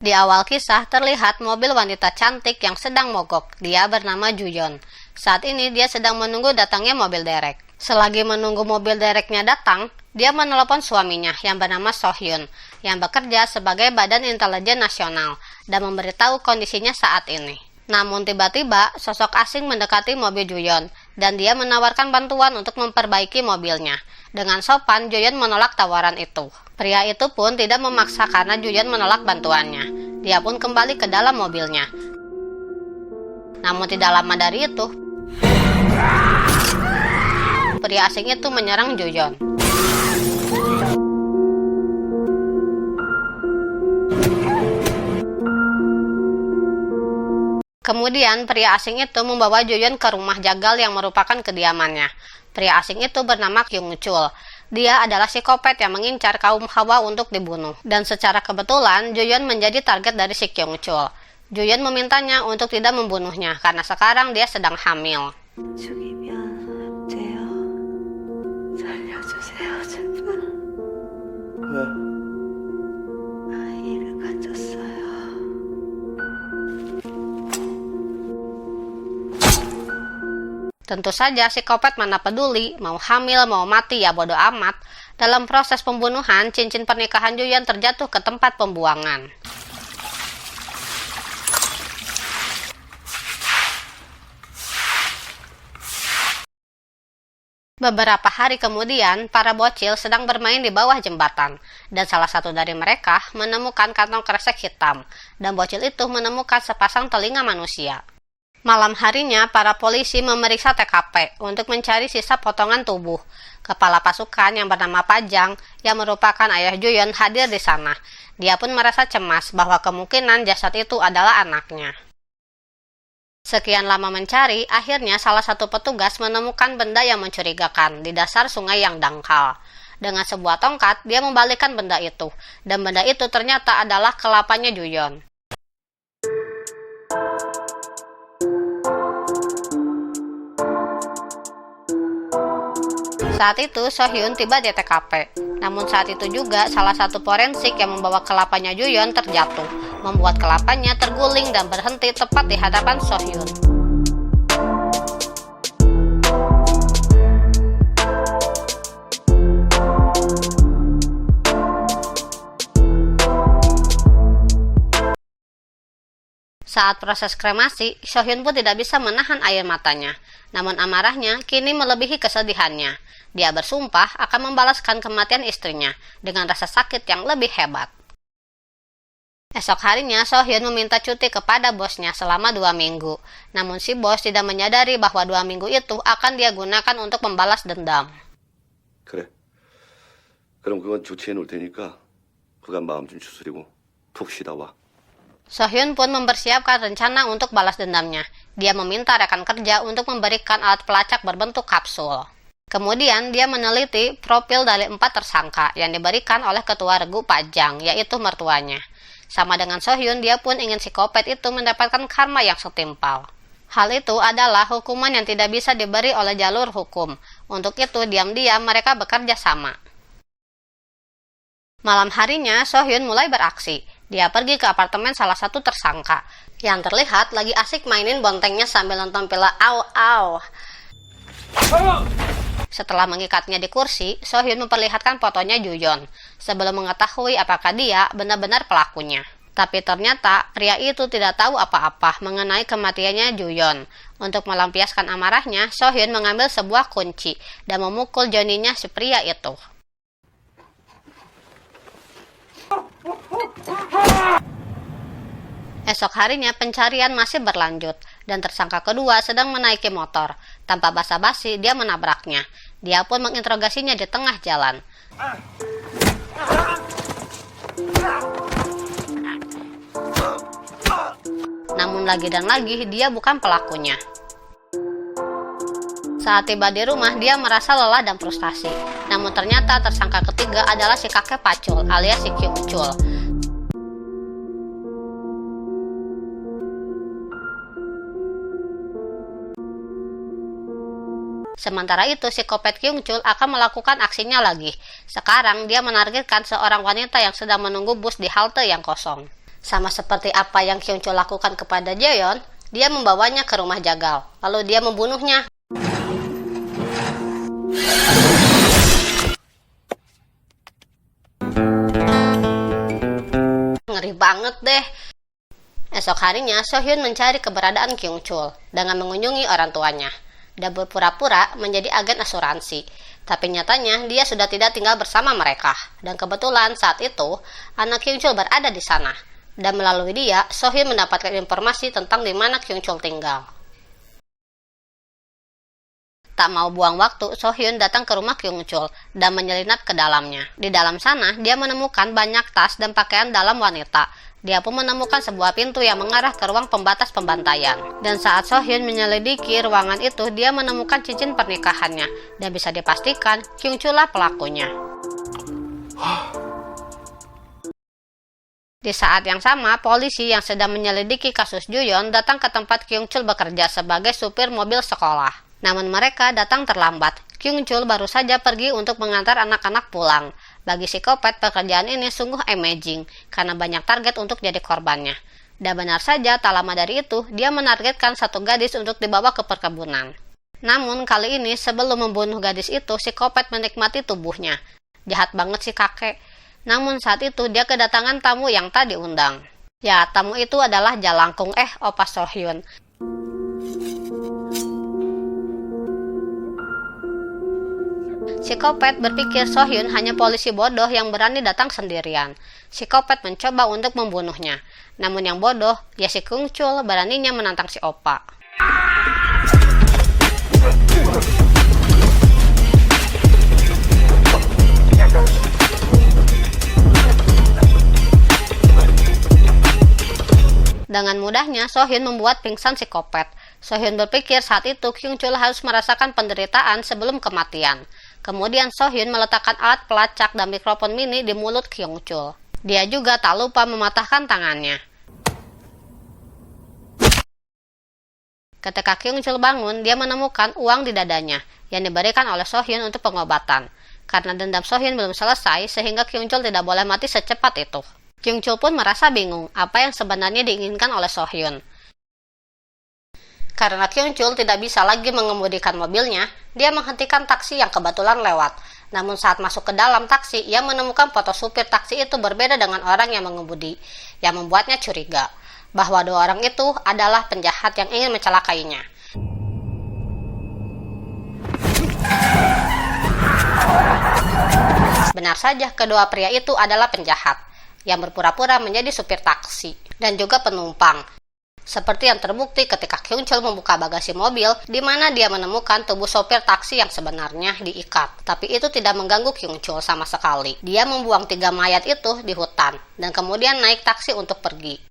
Di awal kisah terlihat mobil wanita cantik yang sedang mogok. Dia bernama Juyeon. Saat ini dia sedang menunggu datangnya mobil derek. Selagi menunggu mobil dereknya datang, dia menelepon suaminya yang bernama Sohyun yang bekerja sebagai Badan Intelijen Nasional dan memberitahu kondisinya saat ini. Namun tiba-tiba sosok asing mendekati mobil Juyeon dan dia menawarkan bantuan untuk memperbaiki mobilnya. Dengan sopan, Juyeon menolak tawaran itu. Pria itu pun tidak memaksa karena Juyeon menolak bantuannya. Dia pun kembali ke dalam mobilnya. Namun tidak lama dari itu, pria asing itu menyerang Juyeon. Kemudian pria asing itu membawa Juyeon ke rumah jagal yang merupakan kediamannya. Pria asing itu bernama Kyung Chul. Dia adalah psikopat yang mengincar kaum Hawa untuk dibunuh. Dan secara kebetulan, Juyeon menjadi target dari si Kyung Chul. Juyeon memintanya untuk tidak membunuhnya karena sekarang dia sedang hamil. Tentu saja psikopat mana peduli, mau hamil, mau mati, ya bodo amat. Dalam proses pembunuhan, cincin pernikahan Juyeon terjatuh ke tempat pembuangan. Beberapa hari kemudian, para bocil sedang bermain di bawah jembatan, dan salah satu dari mereka menemukan kantong kresek hitam, dan bocil itu menemukan sepasang telinga manusia. Malam harinya, para polisi memeriksa TKP untuk mencari sisa potongan tubuh. Kepala pasukan yang bernama Pajang, yang merupakan ayah Juyeon, hadir di sana. Dia pun merasa cemas bahwa kemungkinan jasad itu adalah anaknya. Sekian lama mencari, akhirnya salah satu petugas menemukan benda yang mencurigakan di dasar sungai yang dangkal. Dengan sebuah tongkat, dia membalikkan benda itu, dan benda itu ternyata adalah kelapanya Juyeon. Saat itu, Sohyun tiba di TKP. Namun saat itu juga, salah satu forensik yang membawa kelapanya Juyeon terjatuh, membuat kelapanya terguling dan berhenti tepat di hadapan Sohyun. Saat proses kremasi, Sohyun pun tidak bisa menahan air matanya. Namun amarahnya kini melebihi kesedihannya. Dia bersumpah akan membalaskan kematian istrinya dengan rasa sakit yang lebih hebat. Esok harinya, Sohyun meminta cuti kepada bosnya selama 2 minggu. Namun si bos tidak menyadari bahwa 2 minggu itu akan dia gunakan untuk membalas dendam. 그래. 그럼 그건 조치해 놓을 테니까 그간 마음 좀 추스리고 푹 쉬다 와. Sohyun pun mempersiapkan rencana untuk balas dendamnya. Dia meminta rekan kerja untuk memberikan alat pelacak berbentuk kapsul. Kemudian dia meneliti profil dari 4 tersangka yang diberikan oleh ketua regu Pajang, yaitu mertuanya. Sama dengan Sohyun, dia pun ingin psikopat itu mendapatkan karma yang setimpal. Hal itu adalah hukuman yang tidak bisa diberi oleh jalur hukum. Untuk itu, diam-diam mereka bekerja sama. Malam harinya, Sohyun mulai beraksi. Dia pergi ke apartemen salah satu tersangka, yang terlihat lagi asik mainin bontengnya sambil nonton film Au. Setelah mengikatnya di kursi, Sohyun memperlihatkan fotonya Juyeon, sebelum mengetahui apakah dia benar-benar pelakunya. Tapi ternyata pria itu tidak tahu apa-apa mengenai kematiannya Juyeon. Untuk melampiaskan amarahnya, Sohyun mengambil sebuah kunci dan memukul joninya si pria itu. Esok harinya pencarian masih berlanjut dan tersangka kedua sedang menaiki motor. Tanpa basa-basi dia menabraknya. Dia pun menginterogasinya di tengah jalan. Namun lagi dan lagi dia bukan pelakunya. Saat tiba di rumah dia merasa lelah dan frustasi. Namun ternyata tersangka ketiga adalah si kakek pacul alias si Kyung Chul. Sementara itu, psikopat Kyung Chul akan melakukan aksinya lagi. Sekarang, dia menargetkan seorang wanita yang sedang menunggu bus di halte yang kosong. Sama seperti apa yang Kyung Chul lakukan kepada Jaeyeon, dia membawanya ke rumah jagal, lalu dia membunuhnya. Ngeri banget deh. Esok harinya, Sohyun mencari keberadaan Kyung Chul dengan mengunjungi orang tuanya dan berpura-pura menjadi agen asuransi. Tapi nyatanya dia sudah tidak tinggal bersama mereka. Dan kebetulan saat itu, anak Kyung Chul berada di sana. Dan melalui dia, Sohyun mendapatkan informasi tentang di mana Kyung Chul tinggal. Tak mau buang waktu, Sohyun datang ke rumah Kyung Chul dan menyelinap ke dalamnya. Di dalam sana, dia menemukan banyak tas dan pakaian dalam wanita. Dia pun menemukan sebuah pintu yang mengarah ke ruang pembatas pembantaian. Dan saat Sohyun menyelidiki ruangan itu, dia menemukan cincin pernikahannya. Dan bisa dipastikan, Kyung Chul lah pelakunya. Di saat yang sama, polisi yang sedang menyelidiki kasus Juyeon datang ke tempat Kyung Chul bekerja sebagai supir mobil sekolah. Namun mereka datang terlambat. Kyung Chul baru saja pergi untuk mengantar anak-anak pulang. Bagi psikopat, pekerjaan ini sungguh amazing karena banyak target untuk jadi korbannya. Dan benar saja, tak lama dari itu, dia menargetkan satu gadis untuk dibawa ke perkebunan. Namun kali ini, sebelum membunuh gadis itu, psikopat menikmati tubuhnya. Jahat banget si kakek. Namun saat itu, dia kedatangan tamu yang tak diundang. Ya, tamu itu adalah Jalangkung Opa Sohyun. Psikopat berpikir Sohyun hanya polisi bodoh yang berani datang sendirian. Psikopat mencoba untuk membunuhnya. Namun yang bodoh, ya si Kyung Chul beraninya menantang si Opa. Dengan mudahnya, Sohyun membuat pingsan psikopat. Sohyun berpikir saat itu Kyung Chul harus merasakan penderitaan sebelum kematian. Kemudian Sohyun meletakkan alat pelacak dan mikrofon mini di mulut Kyung Chul. Dia juga tak lupa mematahkan tangannya. Ketika Kyung Chul bangun, dia menemukan uang di dadanya yang diberikan oleh Sohyun untuk pengobatan. Karena dendam Sohyun belum selesai, sehingga Kyung Chul tidak boleh mati secepat itu. Kyung Chul pun merasa bingung apa yang sebenarnya diinginkan oleh Sohyun. Karena Kyung Chul tidak bisa lagi mengemudikan mobilnya, dia menghentikan taksi yang kebetulan lewat. Namun saat masuk ke dalam taksi, ia menemukan foto supir taksi itu berbeda dengan orang yang mengemudi, yang membuatnya curiga bahwa dua orang itu adalah penjahat yang ingin mencelakainya. Benar saja, kedua pria itu adalah penjahat yang berpura-pura menjadi supir taksi dan juga penumpang. Seperti yang terbukti ketika Kyung Chul membuka bagasi mobil, di mana dia menemukan tubuh sopir taksi yang sebenarnya diikat. Tapi itu tidak mengganggu Kyung Chul sama sekali. Dia membuang 3 mayat itu di hutan, dan kemudian naik taksi untuk pergi.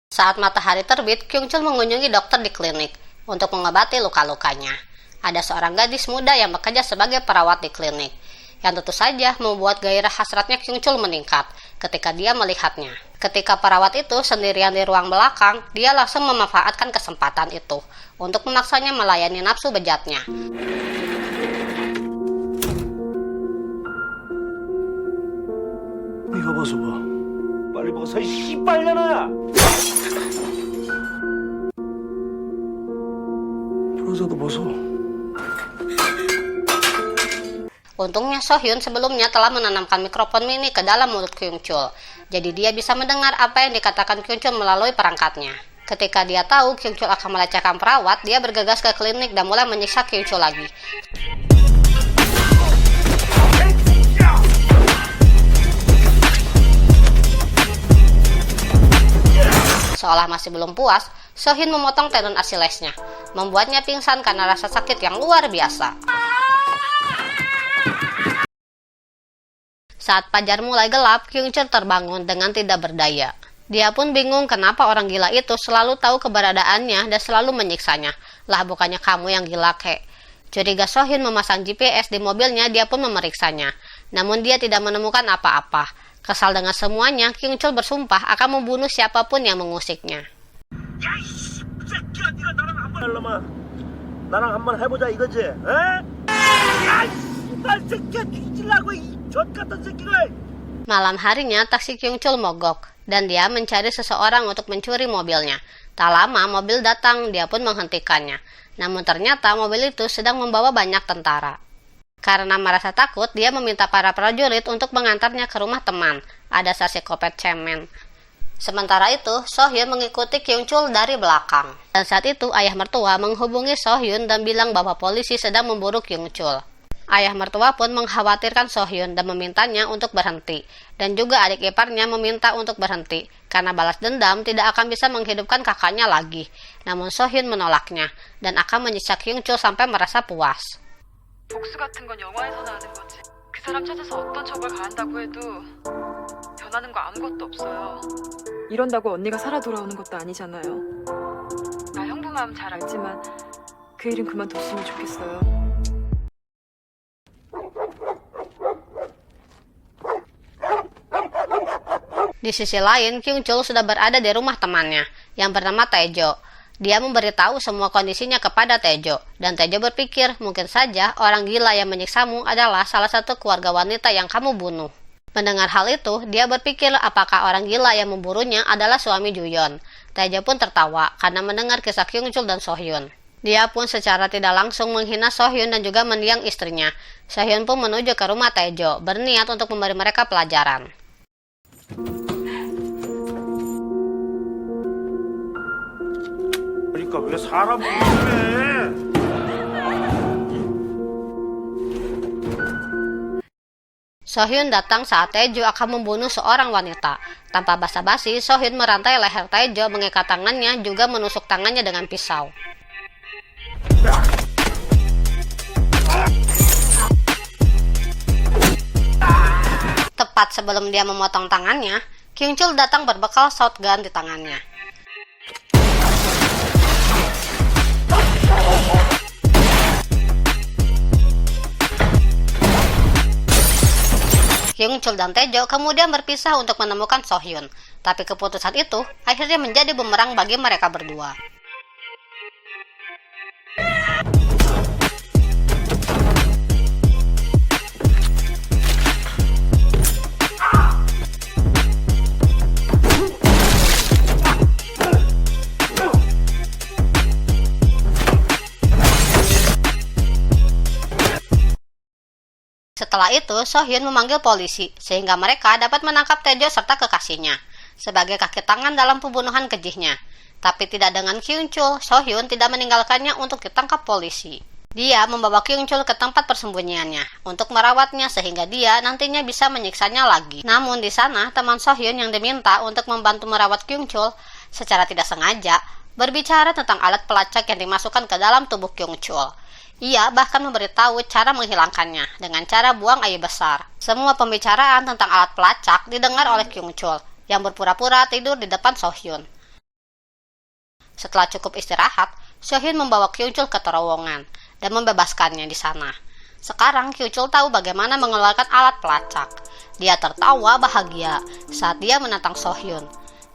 Saat matahari terbit, Kyung Chul mengunjungi dokter di klinik untuk mengobati luka-lukanya. Ada seorang gadis muda yang bekerja sebagai perawat di klinik, yang tentu saja membuat gairah hasratnya Kyung Chul meningkat ketika dia melihatnya. Ketika perawat itu sendirian di ruang belakang, dia langsung memanfaatkan kesempatan itu untuk memaksanya melayani nafsu bejatnya. 이거 벗어봐. 빨리 벗어, 이 씨발년아! 벗어도 벗어. Untungnya Sohyun sebelumnya telah menanamkan mikrofon mini ke dalam mulut Kyung Chul. Jadi dia bisa mendengar apa yang dikatakan Kyung Chul melalui perangkatnya. Ketika dia tahu Kyung Chul akan melecehkan perawat, dia bergegas ke klinik dan mulai menyiksa Kyung Chul lagi. Seolah masih belum puas, Sohyun memotong tendon Achillesnya, membuatnya pingsan karena rasa sakit yang luar biasa. Saat fajar mulai gelap, Kyung Chul terbangun dengan tidak berdaya. Dia pun bingung kenapa orang gila itu selalu tahu keberadaannya dan selalu menyiksanya. Lah bukannya kamu yang gila kek. Curiga Sohyun memasang GPS di mobilnya, dia pun memeriksanya. Namun dia tidak menemukan apa-apa. Kesal dengan semuanya, Kyung Chul bersumpah akan membunuh siapapun yang mengusiknya. 나랑 한번 해보자 이거지? 에? 야, 이발 새끼야 뒤질라고 이 젖같은 새끼가! Malam harinya, taksi Kyung Chul mogok, dan dia mencari seseorang untuk mencuri mobilnya. Tak lama, mobil datang, dia pun menghentikannya. Namun ternyata mobil itu sedang membawa banyak tentara. Karena merasa takut, dia meminta para prajurit untuk mengantarnya ke rumah teman. Ada saksi kopet cemen. Sementara itu, Sohyun mengikuti Kyung Chul dari belakang. Dan saat itu, ayah mertua menghubungi Sohyun dan bilang bahwa polisi sedang memburu Kyung Chul. Ayah mertua pun mengkhawatirkan Sohyun dan memintanya untuk berhenti. Dan juga adik iparnya meminta untuk berhenti, karena balas dendam tidak akan bisa menghidupkan kakaknya lagi. Namun Sohyun menolaknya, dan akan menyiksa Kyung Chul sampai merasa puas. 복수 같은 건 영화에서나 하는 거지. 그 사람 찾아서 어떤 척을 가한다고 해도 변하는 거 아무것도 없어요. 이런다고 언니가 살아 돌아오는 것도 아니잖아요. 나 형부 마음 잘 알지만 그 일은 그만뒀으면 좋겠어요. Di sisi lain, Kyung Chul sudah berada di rumah temannya yang bernama Taejo. Dia memberitahu semua kondisinya kepada Taejo, dan Taejo berpikir mungkin saja orang gila yang menyiksamu adalah salah satu keluarga wanita yang kamu bunuh. Mendengar hal itu, dia berpikir apakah orang gila yang memburunya adalah suami Juyeon. Taejo pun tertawa karena mendengar kisah Kyung Chul dan Sohyun. Dia pun secara tidak langsung menghina Sohyun dan juga mendiang istrinya. Sohyun pun menuju ke rumah Taejo, berniat untuk memberi mereka pelajaran. 그러니까 왜 사람을 그래? Sohyun datang saat Taejo akan membunuh seorang wanita. Tanpa basa-basi, Sohyun merantai leher Taejo, mengikat tangannya, juga menusuk tangannya dengan pisau. Tepat sebelum dia memotong tangannya, Kyung Chul datang berbekal shotgun di tangannya. Kyung Chul dan Taejo kemudian berpisah untuk menemukan Sohyun, tapi keputusan itu akhirnya menjadi bumerang bagi mereka berdua. Setelah itu, Sohyun memanggil polisi, sehingga mereka dapat menangkap Taejo serta kekasihnya, sebagai kaki tangan dalam pembunuhan kejihnya. Tapi tidak dengan Kyung Chul, Sohyun tidak meninggalkannya untuk ditangkap polisi. Dia membawa Kyung Chul ke tempat persembunyiannya, untuk merawatnya sehingga dia nantinya bisa menyiksanya lagi. Namun di sana, teman Sohyun yang diminta untuk membantu merawat Kyung Chul, secara tidak sengaja, berbicara tentang alat pelacak yang dimasukkan ke dalam tubuh Kyung Chul. Ia bahkan memberitahu cara menghilangkannya dengan cara buang air besar. Semua pembicaraan tentang alat pelacak didengar oleh Kyung Chul yang berpura-pura tidur di depan Sohyun. Setelah cukup istirahat, Sohyun membawa Kyung Chul ke terowongan dan membebaskannya di sana. Sekarang Kyung Chul tahu bagaimana mengeluarkan alat pelacak. Dia tertawa bahagia saat dia menantang Sohyun.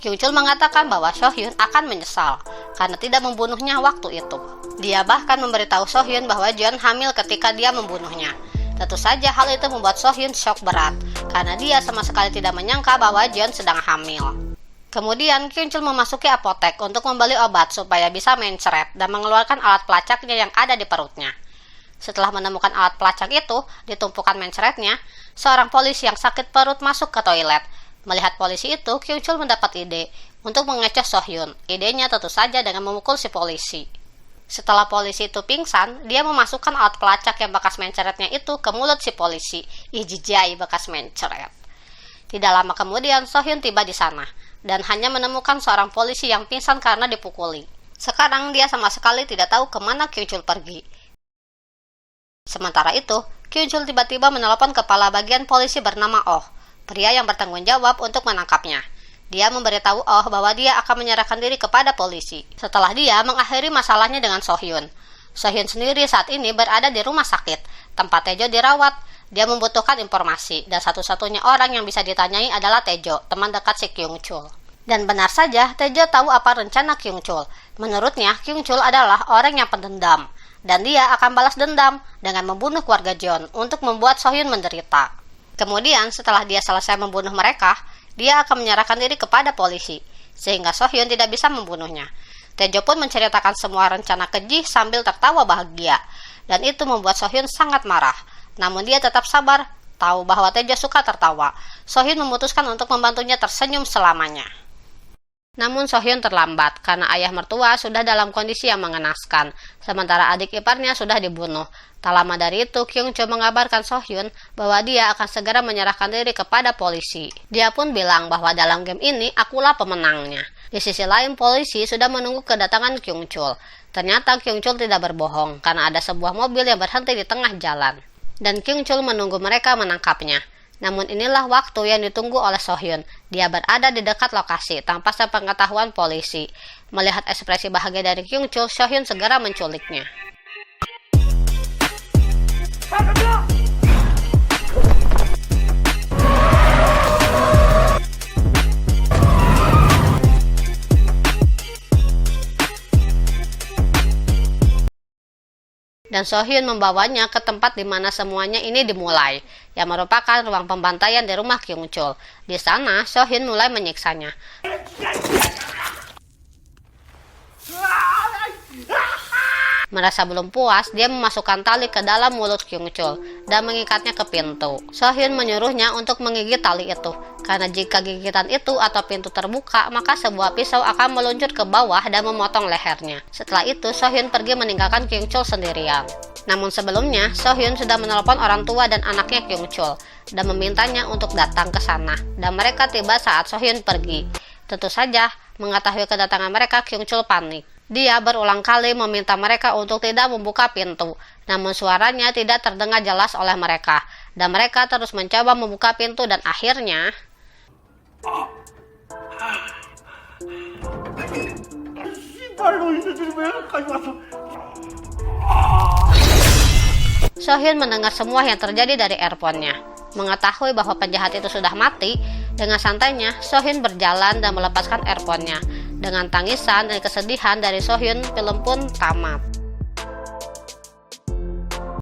Kyung Chul mengatakan bahwa Sohyun akan menyesal karena tidak membunuhnya waktu itu. Dia bahkan memberitahu Sohyun bahwa Jeon hamil ketika dia membunuhnya. Tentu saja hal itu membuat Sohyun shock berat, karena dia sama sekali tidak menyangka bahwa Jeon sedang hamil. Kemudian Kyung Chul memasuki apotek untuk membeli obat supaya bisa mencret dan mengeluarkan alat pelacaknya yang ada di perutnya. Setelah menemukan alat pelacak itu di tumpukan mencretnya, seorang polisi yang sakit perut masuk ke toilet. Melihat polisi itu, Kyung Chul mendapat ide untuk mengecoh Sohyun. Idenya tentu saja dengan memukul si polisi. Setelah polisi itu pingsan, dia memasukkan alat pelacak yang bekas mencretnya itu ke mulut si polisi. Ijijai bekas mencret. Tidak lama kemudian, Sohyun tiba di sana dan hanya menemukan seorang polisi yang pingsan karena dipukuli. Sekarang dia sama sekali tidak tahu kemana Kyung Chul pergi. Sementara itu, Kyung Chul tiba-tiba menelpon kepala bagian polisi bernama Oh, pria yang bertanggung jawab untuk menangkapnya. Dia memberitahu Oh bahwa dia akan menyerahkan diri kepada polisi setelah dia mengakhiri masalahnya dengan Sohyun. Sohyun sendiri saat ini berada di rumah sakit, tempat Taejo dirawat. Dia membutuhkan informasi, dan satu-satunya orang yang bisa ditanyai adalah Taejo, teman dekat si Kyung Chul. Dan benar saja, Taejo tahu apa rencana Kyung Chul. Menurutnya, Kyung Chul adalah orang yang pendendam, dan dia akan balas dendam dengan membunuh keluarga Jeon untuk membuat Sohyun menderita. Kemudian setelah dia selesai membunuh mereka, dia akan menyerahkan diri kepada polisi, sehingga So-hyun tidak bisa membunuhnya. Tae-jo pun menceritakan semua rencana keji sambil tertawa bahagia, dan itu membuat So-hyun sangat marah. Namun dia tetap sabar, tahu bahwa Tae-jo suka tertawa. So-hyun memutuskan untuk membantunya tersenyum selamanya. Namun So-hyun terlambat karena ayah mertua sudah dalam kondisi yang mengenaskan, sementara adik iparnya sudah dibunuh. Tak lama dari itu, Kyung-chul mengabarkan So-hyun bahwa dia akan segera menyerahkan diri kepada polisi. Dia pun bilang bahwa dalam game ini akulah pemenangnya. Di sisi lain, polisi sudah menunggu kedatangan Kyung-chul. Ternyata Kyung-chul tidak berbohong karena ada sebuah mobil yang berhenti di tengah jalan, dan Kyung-chul menunggu mereka menangkapnya. Namun inilah waktu yang ditunggu oleh So-hyun. Dia berada di dekat lokasi tanpa sepengetahuan polisi. Melihat ekspresi bahagia dari Kyung-chul, So-hyun segera menculiknya. Dan So-hyun membawanya ke tempat di mana semuanya ini dimulai, yang merupakan ruang pembantaian di rumah Kyung-chul. Di sana, So-hyun mulai menyiksanya. Merasa belum puas, dia memasukkan tali ke dalam mulut Kyung-chul dan mengikatnya ke pintu. So-hyun menyuruhnya untuk menggigit tali itu, karena jika gigitan itu atau pintu terbuka, maka sebuah pisau akan meluncur ke bawah dan memotong lehernya. Setelah itu, So-hyun pergi meninggalkan Kyung-chul sendirian. Namun sebelumnya, So-hyun sudah menelpon orang tua dan anaknya Kyung-chul dan memintanya untuk datang ke sana, dan mereka tiba saat So-hyun pergi. Tentu saja, mengetahui kedatangan mereka, Kyung-chul panik. Dia berulang kali meminta mereka untuk tidak membuka pintu, namun suaranya tidak terdengar jelas oleh mereka, dan mereka terus mencoba membuka pintu dan akhirnya So-hyun mendengar semua yang terjadi dari earphone-nya. Mengetahui bahwa penjahat itu sudah mati, dengan santainya So-hyun berjalan dan melepaskan earphone-nya. Dengan tangisan dan kesedihan dari So-hyun, film pun tamat.